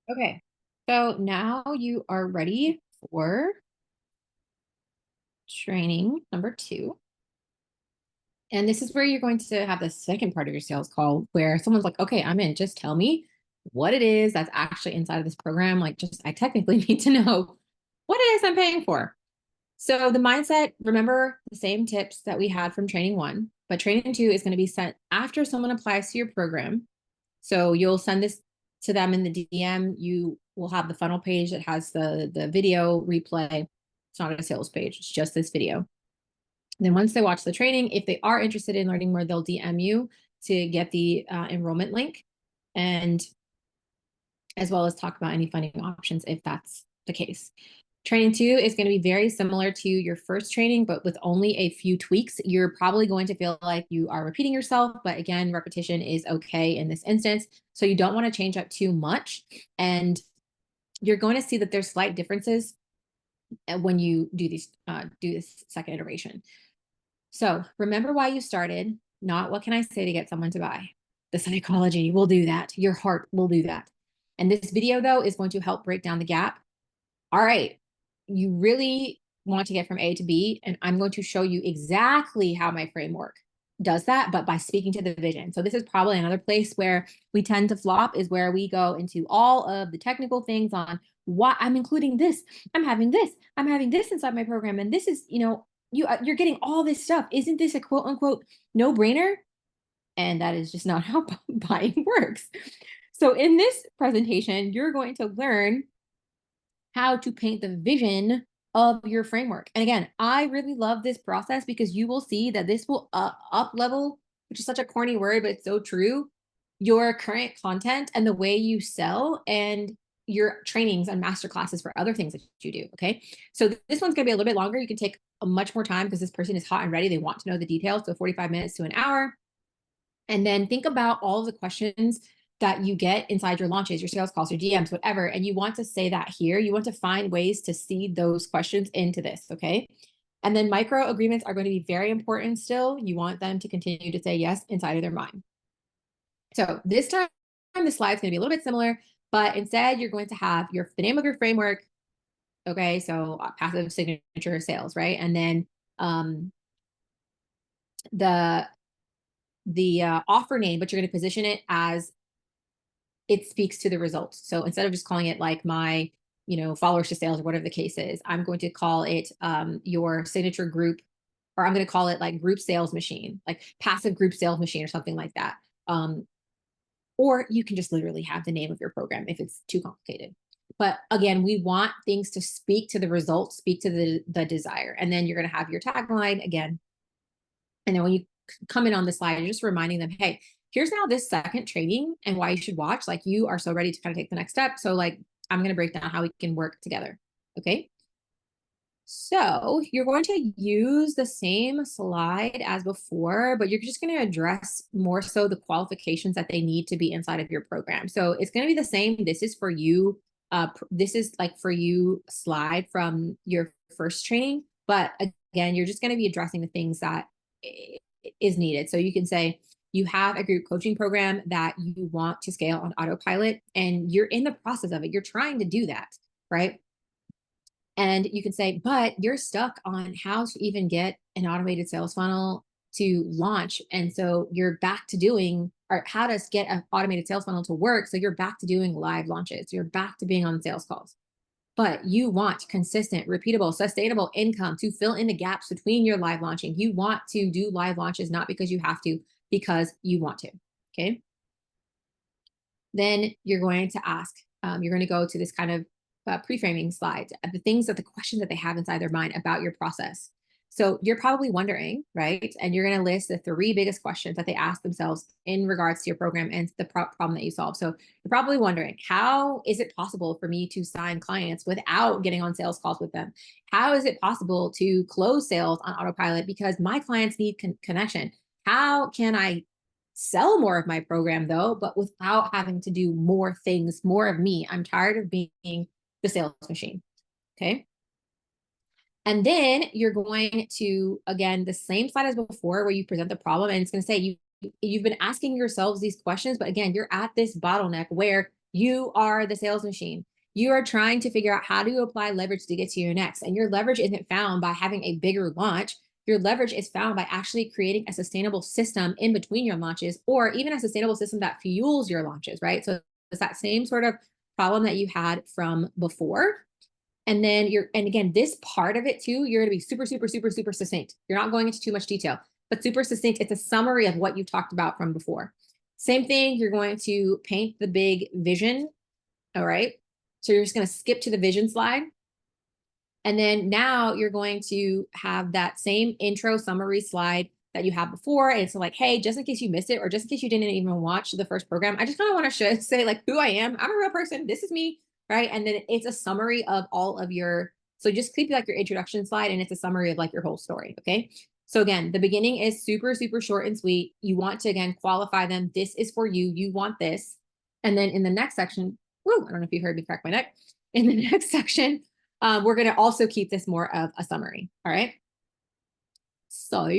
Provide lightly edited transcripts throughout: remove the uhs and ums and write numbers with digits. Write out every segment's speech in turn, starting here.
Okay, so now you are ready for training number 2. And this is where you're going to have the second part of your sales call where someone's like, okay, I'm in. Just tell me what it is that's actually inside of this program. Like, just I technically need to know what it is I'm paying for. So the mindset, remember the same tips that we had from training 1, but training 2 is going to be sent after someone applies to your program. So you'll send this to them in the DM. You will have the funnel page that has the video replay. It's not a sales page. It's just this video. And then once they watch the training, if they are interested in learning more, they'll DM you to get the enrollment link, and as well as talk about any funding options if that's the case. Training 2 is going to be very similar to your first training, but with only a few tweaks. You're probably going to feel like you are repeating yourself, but again, repetition is okay in this instance. So you don't want to change up too much. And you're going to see that there's slight differences when you do this second iteration. So remember why you started, not what can I say to get someone to buy. The psychology will do that. Your heart will do that. And this video, though, is going to help break down the gap. All right, you really want to get from A to B, and I'm going to show you exactly how my framework does that, but by speaking to the vision. So this is probably another place where we tend to flop, is where we go into all of the technical things on why I'm including this, I'm having this inside my program, and this is, you're getting all this stuff. Isn't this a quote unquote no brainer? And that is just not how buying works. So in this presentation, you're going to learn how to paint the vision of your framework. And again, I really love this process because you will see that this will up level, which is such a corny word, but it's so true, your current content and the way you sell and your trainings and master classes for other things that you do. Okay. So this one's going to be a little bit longer. You can take a much more time because this person is hot and ready. They want to know the details. So 45 minutes to an hour. And then think about all of the questions that you get inside your launches, your sales calls, your DMs, whatever. And you want to say that here. You want to find ways to seed those questions into this, okay? And then micro agreements are going to be very important still. You want them to continue to say yes inside of their mind. So this time, the slide's going to be a little bit similar, but instead you're going to have the name of your framework, okay? So passive signature sales, right? And then the offer name, but you're going to position it as it speaks to the results. So instead of just calling it like my, followers to sales or whatever the case is, I'm going to call it your signature group, or I'm going to call it like group sales machine, like passive group sales machine or something like that. Or you can just literally have the name of your program if it's too complicated. But again, we want things to speak to the results, speak to the desire. And then you're going to have your tagline again. And then when you come in on the slide, you're just reminding them, hey, here's now this second training and why you should watch. Like, you are so ready to kind of take the next step. So like, I'm going to break down how we can work together. Okay. So you're going to use the same slide as before, but you're just going to address more so the qualifications that they need to be inside of your program. So it's going to be the same. This is for you. This is like for you slide from your first training, but again, you're just going to be addressing the things that is needed. So you can say you have a group coaching program that you want to scale on autopilot, and you're in the process of it. You're trying to do that, right? And you can say, but you're stuck on how to even get an automated sales funnel to launch. And so you're back to doing, or how to get an automated sales funnel to work. So you're back to doing live launches. You're back to being on sales calls. But you want consistent, repeatable, sustainable income to fill in the gaps between your live launching. You want to do live launches, not because you have to, because you want to, okay? Then you're going to ask, you're going to go to this kind of pre-framing slide, the questions that they have inside their mind about your process. So you're probably wondering, right? And you're going to list the 3 biggest questions that they ask themselves in regards to your program and the problem that you solve. So you're probably wondering, how is it possible for me to sign clients without getting on sales calls with them? How is it possible to close sales on autopilot because my clients need connection? How can I sell more of my program though, but without having to do more things, more of me? I'm tired of being the sales machine. Okay. And then you're going to, again, the same slide as before, where you present the problem, and it's going to say you've been asking yourselves these questions, but again, you're at this bottleneck where You are the sales machine. You are trying to figure out how to apply leverage to get to your next. And your leverage isn't found by having a bigger launch. Your leverage is found by actually creating a sustainable system in between your launches, or even a sustainable system that fuels your launches, right? So it's that same sort of problem that you had from before. And then and again, this part of it too, you're going to be super, super, super, super succinct. You're not going into too much detail, but super succinct. It's a summary of what you talked about from before. Same thing, you're going to paint the big vision. All right. So you're just going to skip to the vision slide. And then now you're going to have that same intro summary slide that you had before. And it's like, hey, just in case you missed it, or just in case you didn't even watch the first program, I just kind of want to say like who I am. I'm a real person. This is me, right? And then it's a summary of all of your, so just keep like your introduction slide, and it's a summary of like your whole story, okay? So again, the beginning is super, super short and sweet. You want to, again, qualify them. This is for you. You want this. And then in the next section, whoa, I don't know if you heard me crack my neck. In the next section, we're going to also keep this more of a summary. All right. So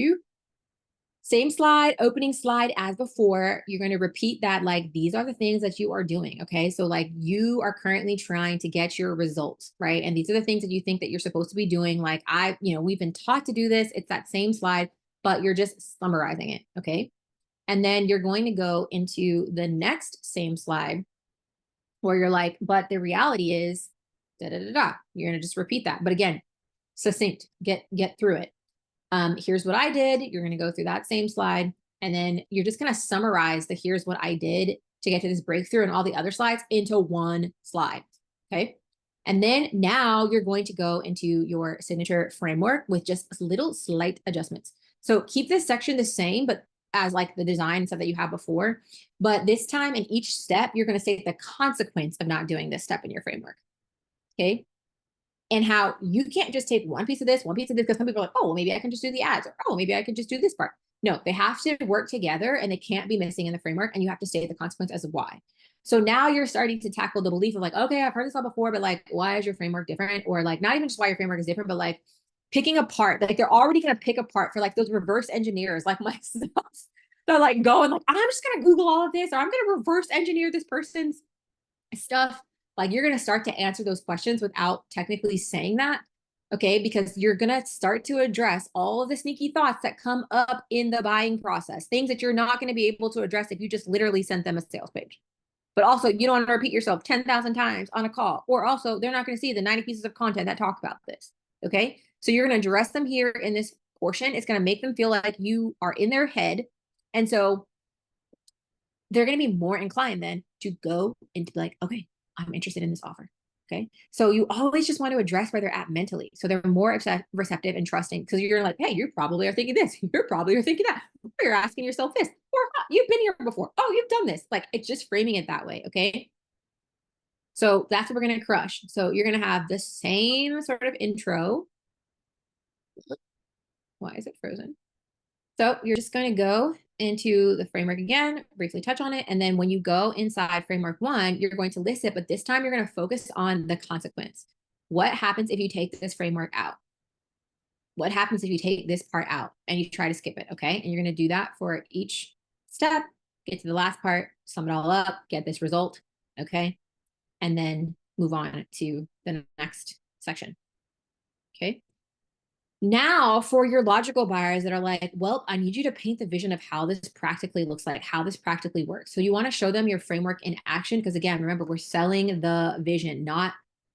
same slide, opening slide as before. You're going to repeat that, like, these are the things that you are doing. Okay. So like you are currently trying to get your results, right? And these are the things that you think that you're supposed to be doing. Like we've been taught to do this. It's that same slide, but you're just summarizing it. Okay. And then you're going to go into the next same slide where you're like, but the reality is da da da da. You're going to just repeat that. But again, succinct, get through it. Here's what I did. You're going to go through that same slide. And then you're just going to summarize the here's what I did to get to this breakthrough and all the other slides into one slide. Okay. And then now you're going to go into your signature framework with just little slight adjustments. So keep this section the same, but as like the design stuff that you have before. But this time in each step, you're going to say the consequence of not doing this step in your framework. Okay. And how you can't just take one piece of this, because some people are like, oh, well, maybe I can just do the ads, or oh, maybe I can just do this part. No, they have to work together, and they can't be missing in the framework, and you have to state the consequence as to why. So now you're starting to tackle the belief of like, okay, I've heard this all before, but like, why is your framework different? Or like, not even just why your framework is different, but like picking apart, like they're already going to pick apart for like those reverse engineers like myself. They're like going like, I'm just going to Google all of this, or I'm going to reverse engineer this person's stuff. Like you're going to start to answer those questions without technically saying that. Okay. Because you're going to start to address all of the sneaky thoughts that come up in the buying process, things that you're not going to be able to address if you just literally sent them a sales page. But also, you don't want to repeat yourself 10,000 times on a call, or also they're not going to see the 90 pieces of content that talk about this. Okay. So you're going to address them here in this portion. It's going to make them feel like you are in their head. And so they're going to be more inclined then to go and to be like, okay, I'm interested in this offer. Okay. So you always just want to address where they're at mentally. So they're more receptive and trusting, because you're like, hey, you probably are thinking this. You're probably are thinking that. Or you're asking yourself this. Or you've been here before. Oh, you've done this. Like it's just framing it that way. Okay. So that's what we're going to crush. So you're going to have the same sort of intro. Why is it frozen? So you're just going to go into the framework again, briefly touch on it. And then when you go inside framework 1, you're going to list it, but this time you're going to focus on the consequence. What happens if you take this framework out? What happens if you take this part out and you try to skip it? Okay. And you're going to do that for each step, get to the last part, sum it all up, get this result. Okay. And then move on to the next section. Okay. Now, for your logical buyers that are like, well, I need you to paint the vision of how this practically looks like, how this practically works. So you want to show them your framework in action, because again, remember, we're selling the vision, not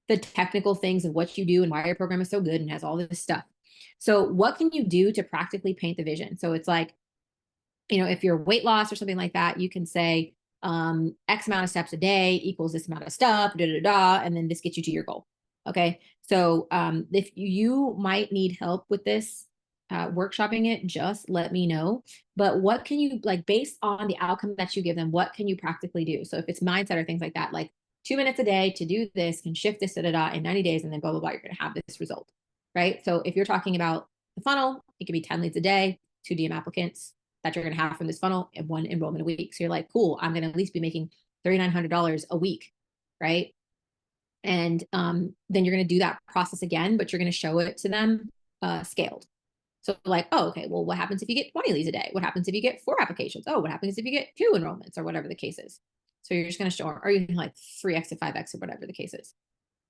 the technical things of what you do and why your program is so good and has all this stuff. So what can you do to practically paint the vision? So it's like, if you're weight loss or something like that, you can say X amount of steps a day equals this amount of stuff, and then this gets you to your goal. Okay. So if you might need help with this, workshopping it, just let me know. But what can you, like, based on the outcome that you give them, what can you practically do? So if it's mindset or things like that, like 2 minutes a day to do this can shift this in 90 days, and then blah, blah, blah, you're going to have this result, right? So if you're talking about the funnel, it could be 10 leads a day, 2 DM applicants that you're going to have from this funnel, and 1 enrollment a week. So you're like, cool, I'm going to at least be making $3,900 a week, right? And then you're going to do that process again, but you're going to show it to them scaled. So like, oh, okay, well, what happens if you get 20 leads a day? What happens if you get 4 applications? Oh, what happens if you get 2 enrollments, or whatever the case is? So you're just going to show, or you can like 3x to 5x or whatever the case is.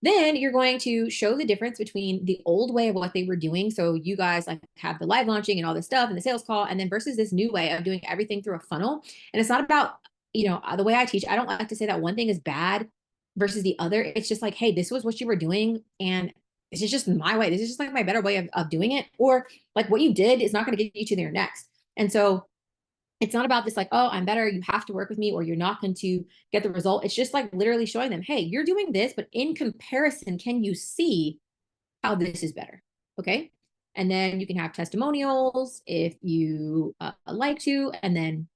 Then you're going to show the difference between the old way of what they were doing. So you guys like have the live launching and all this stuff and the sales call, and then versus this new way of doing everything through a funnel. And it's not about, the way I teach, I don't like to say that one thing is bad versus the other. It's just like, hey, this was what you were doing, and this is just my way. This is just like my better way of doing it. Or like what you did is not going to get you to their next. And so it's not about this like, oh, I'm better, you have to work with me, or you're not going to get the result. It's just like literally showing them, hey, you're doing this, but in comparison, can you see how this is better? Okay. And then you can have testimonials if you like to. And then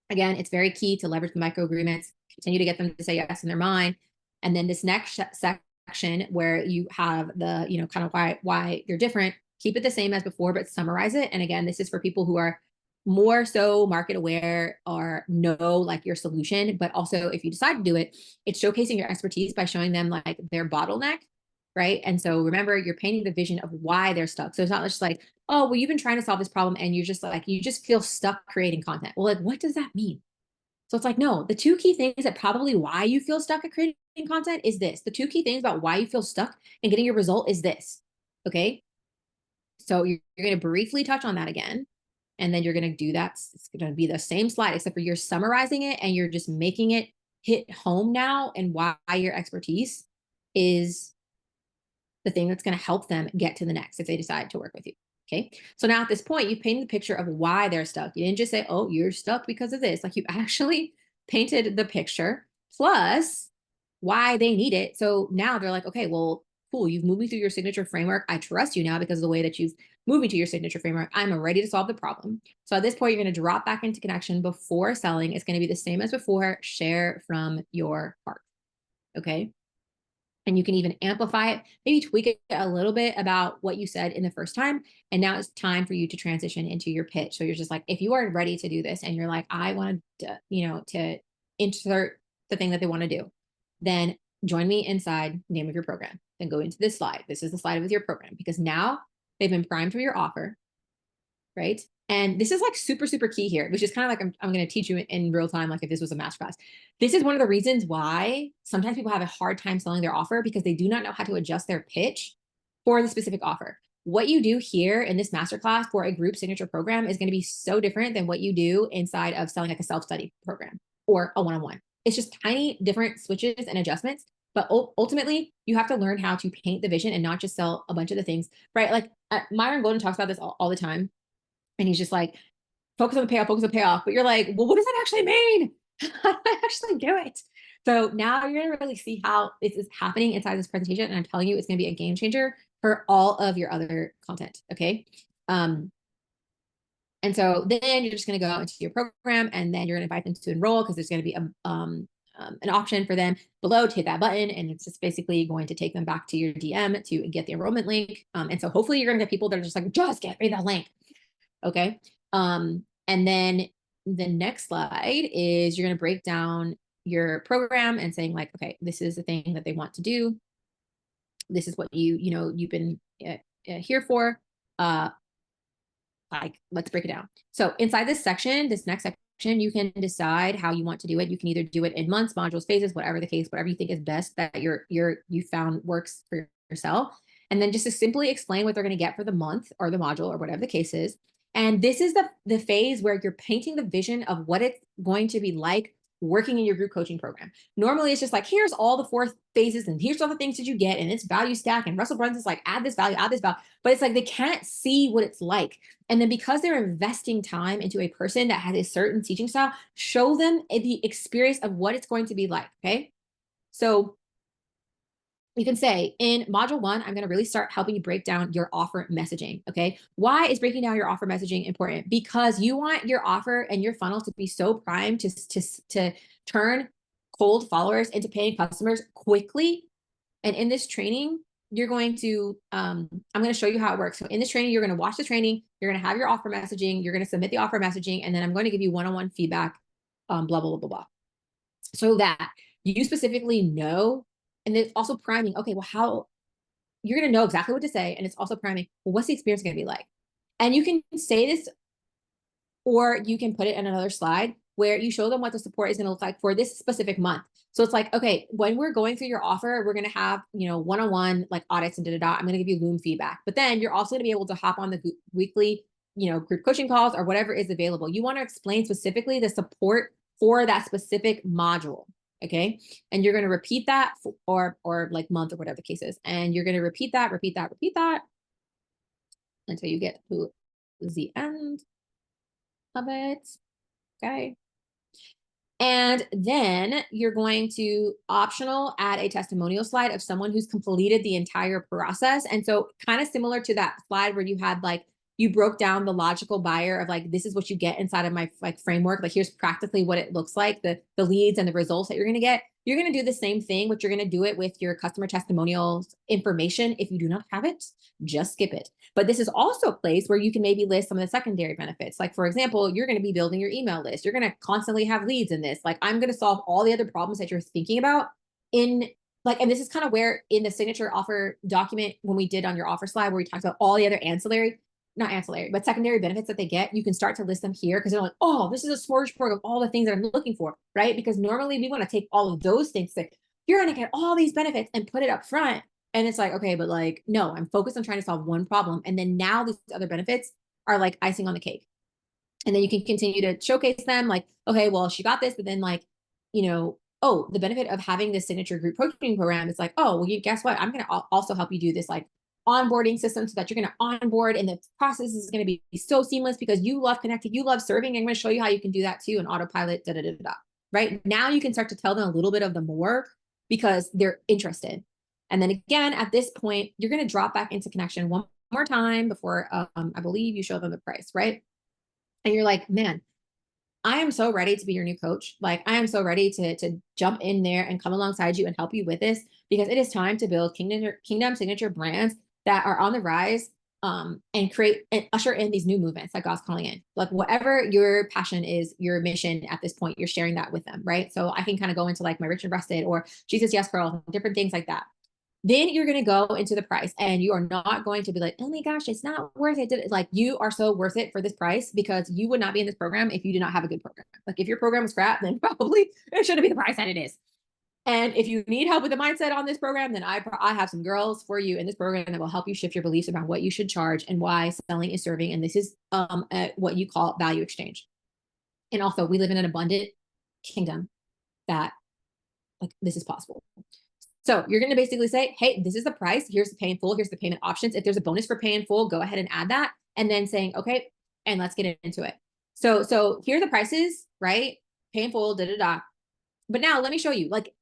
again, it's very key to leverage the micro agreements, continue to get them to say yes in their mind. And then this next section where you have the, kind of why you're different, keep it the same as before, but summarize it. And again, this is for people who are more so market aware or know like your solution, but also if you decide to do it, it's showcasing your expertise by showing them like their bottleneck, right? And so remember, you're painting the vision of why they're stuck. So it's not just like, oh, well, you've been trying to solve this problem and you're just like, you just feel stuck creating content. Well, like, what does that mean? So it's like, no, the two key things that probably why you feel stuck at creating content is this. The two key things about why you feel stuck and getting your result is this. Okay. So you're going to briefly touch on that again. And then you're going to do that. It's going to be the same slide, except for you're summarizing it and you're just making it hit home now, and why your expertise is the thing that's going to help them get to the next if they decide to work with you. Okay. So now at this point, you've painted the picture of why they're stuck. You didn't just say, oh, you're stuck because of this. Like, you actually painted the picture plus why they need it. So now they're like, okay, well, cool. You've moved me through your signature framework. I trust you now because of the way that you've moved me to your signature framework. I'm ready to solve the problem. So at this point, you're going to drop back into connection before selling. It's going to be the same as before. Share from your heart. Okay. And you can even amplify it, maybe tweak it a little bit about what you said in the first time. And now it's time for you to transition into your pitch. So you're just like, if you are ready to do this and you're like, I want to, to insert the thing that they want to do, then join me inside the name of your program. Then go into this slide. This is the slide with your program, because now they've been primed for your offer, right? And this is like super, super key here, which is kind of like, I'm going to teach you in real time, like if this was a masterclass. This is one of the reasons why sometimes people have a hard time selling their offer, because they do not know how to adjust their pitch for the specific offer. What you do here in this masterclass for a group signature program is going to be so different than what you do inside of selling like a self-study program or a one-on-one. It's just tiny different switches and adjustments. But ultimately, you have to learn how to paint the vision and not just sell a bunch of the things, right? Like Myron Golden talks about this all the time. And he's just like, focus on the payoff, focus on the payoff. But you're like, well, what does that actually mean? How do I actually do it? So now you're going to really see how this is happening inside this presentation. And I'm telling you, it's going to be a game changer for all of your other content. Okay. And so then you're just going to go into your program, and then you're going to invite them to enroll, because there's going to be an option for them below to hit that button. And it's just basically going to take them back to your DM to get the enrollment link. And so hopefully you're going to get people that are just like, just get me that link. Okay. And then the next slide is you're going to break down your program and saying like, okay, this is the thing that they want to do. This is what you've been here for. Like, let's break it down. So inside this section, this next section, you can decide how you want to do it. You can either do it in months, modules, phases, whatever the case, whatever you think is best that you found works for yourself. And then just to simply explain what they're going to get for the month or the module or whatever the case is. And this is the phase where you're painting the vision of what it's going to be like working in your group coaching program. Normally it's just like, here's all the 4 phases and here's all the things that you get, and it's value stack, and Russell Brunson's like, add this value, but it's like they can't see what it's like. And then because they're investing time into a person that has a certain teaching style, show them the experience of what it's going to be like. Okay. So you can say in module 1, I'm going to really start helping you break down your offer messaging. Okay. Why is breaking down your offer messaging important? Because you want your offer and your funnel to be so primed to turn cold followers into paying customers quickly. And in this training, you're going to, I'm going to show you how it works. So in this training, you're going to watch the training, you're going to have your offer messaging, you're going to submit the offer messaging, and then I'm going to give you one-on-one feedback, blah, blah, blah, blah, blah. So that you specifically know. And it's also priming, okay, well, how you're going to know exactly what to say. And it's also priming, well, what's the experience going to be like? And you can say this, or you can put it in another slide where you show them what the support is going to look like for this specific month. So it's like, okay, when we're going through your offer, we're going to have, one-on-one like audits and I'm going to give you Loom feedback, but then you're also going to be able to hop on the weekly, group coaching calls or whatever is available. You want to explain specifically the support for that specific module. Okay. And you're going to repeat that or like month or whatever the case is. And you're going to repeat that until you get to the end of it. Okay. And then you're going to optional add a testimonial slide of someone who's completed the entire process. And so kind of similar to that slide where you had like, you broke down the logical buyer of like, this is what you get inside of my like framework. Like here's practically what it looks like, the leads and the results that you're going to get. You're going to do the same thing, but you're going to do it with your customer testimonials information. If you do not have it, just skip it. But this is also a place where you can maybe list some of the secondary benefits. Like, for example, you're going to be building your email list. You're going to constantly have leads in this. Like, I'm going to solve all the other problems that you're thinking about in like, and this is kind of where in the signature offer document, when we did on your offer slide, where we talked about all the other not ancillary, but secondary benefits that they get, you can start to list them here because they're like, oh, this is a smorgasbord of all the things that I'm looking for, right? Because normally we want to take all of those things, like, you're going to get all these benefits and put it up front. And it's like, okay, but like, no, I'm focused on trying to solve one problem. And then now these other benefits are like icing on the cake. And then you can continue to showcase them like, okay, well, she got this, but then like, oh, the benefit of having this signature group coaching program is like, oh, well, guess what? I'm going to also help you do this like onboarding system so that you're going to onboard and the process is going to be so seamless because you love connecting, you love serving. I'm going to show you how you can do that too in autopilot, right? Now you can start to tell them a little bit of the more because they're interested. And then again, at this point, you're going to drop back into connection one more time before I believe you show them the price, right? And you're like, man, I am so ready to be your new coach. Like, I am so ready to jump in there and come alongside you and help you with this because it is time to build kingdom signature brands that are on the rise and create and usher in these new movements that God's calling in. Like, whatever your passion is, your mission at this point, you're sharing that with them, right? So I can kind of go into like my Rich and Rested or Jesus Yes Girl, different things like that. Then you're going to go into the price and you are not going to be like, oh my gosh, it's not worth it. Like, you are so worth it for this price because you would not be in this program if you did not have a good program. Like, if your program was crap, then probably it shouldn't be the price that it is. And if you need help with the mindset on this program, then I have some girls for you in this program that will help you shift your beliefs about what you should charge and why selling is serving. And this is what you call value exchange. And also, we live in an abundant kingdom that like this is possible. So you're going to basically say, hey, this is the price. Here's the pay in full. Here's the payment options. If there's a bonus for pay in full, go ahead and add that. And then saying, okay, and let's get into it. So here are the prices, right? Pay in full, But now let me show you, like,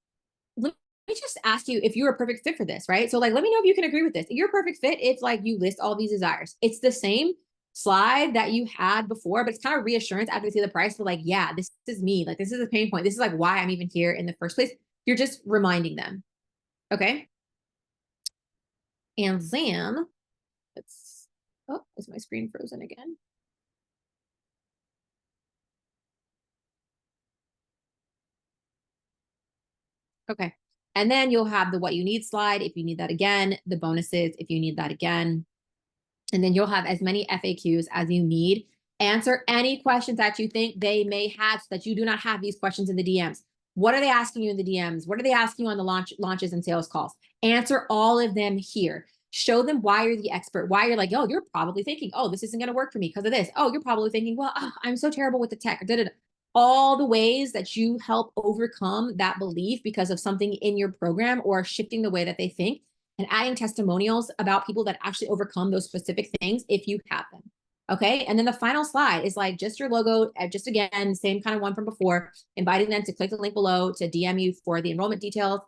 let me just ask you if you're a perfect fit for this, right? So like, let me know if you can agree with this. You're a perfect fit if like you list all these desires. It's the same slide that you had before, but it's kind of reassurance after you see the price. But like, yeah, this is me. Like, this is a pain point. This is like why I'm even here in the first place. You're just reminding them. Okay. And then is my screen frozen again? Okay. And then you'll have the what you need slide if you need that again, the bonuses if you need that again. And then you'll have as many FAQs as you need. Answer any questions that you think they may have so that you do not have these questions in the DMs. What are they asking you in the DMs? What are they asking you on the launches and sales calls? Answer all of them here. Show them why you're the expert, why you're like, oh, you're probably thinking, oh, this isn't going to work for me because of this. Oh, you're probably thinking, well, I'm so terrible with the tech. All the ways that you help overcome that belief because of something in your program or shifting the way that they think and adding testimonials about people that actually overcome those specific things if you have them. Okay. And then the final slide is like just your logo, just again, same kind of one from before, inviting them to click the link below to DM you for the enrollment details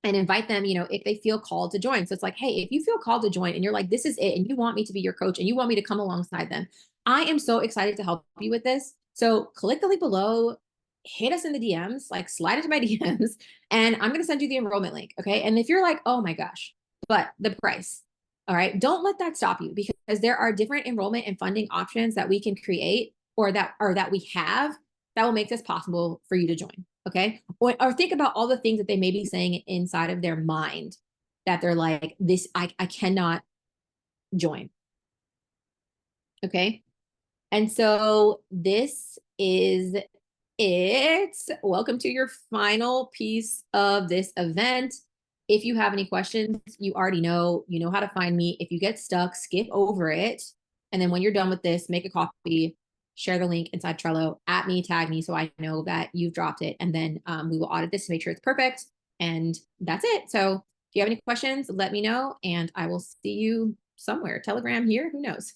and invite them, if they feel called to join. So it's like, hey, if you feel called to join and you're like, this is it, and you want me to be your coach and you want me to come alongside them, I am so excited to help you with this. So click the link below, hit us in the DMs, like slide into my DMs, and I'm going to send you the enrollment link. Okay. And if you're like, oh my gosh, but the price, all right, don't let that stop you because there are different enrollment and funding options that we can create or that we have that will make this possible for you to join. Okay. Or think about all the things that they may be saying inside of their mind that they're like, this, I cannot join. Okay. And so this is It's welcome to your final piece of this event. If you have any questions, you know how to find me. If you get stuck, skip over it. And then when you're done with this, make a copy, share the link inside Trello, at me, tag me so I know that you've dropped it. And then we will audit this to make sure it's perfect. And that's it. So if you have any questions, let me know and I will see you somewhere. Telegram here, who knows?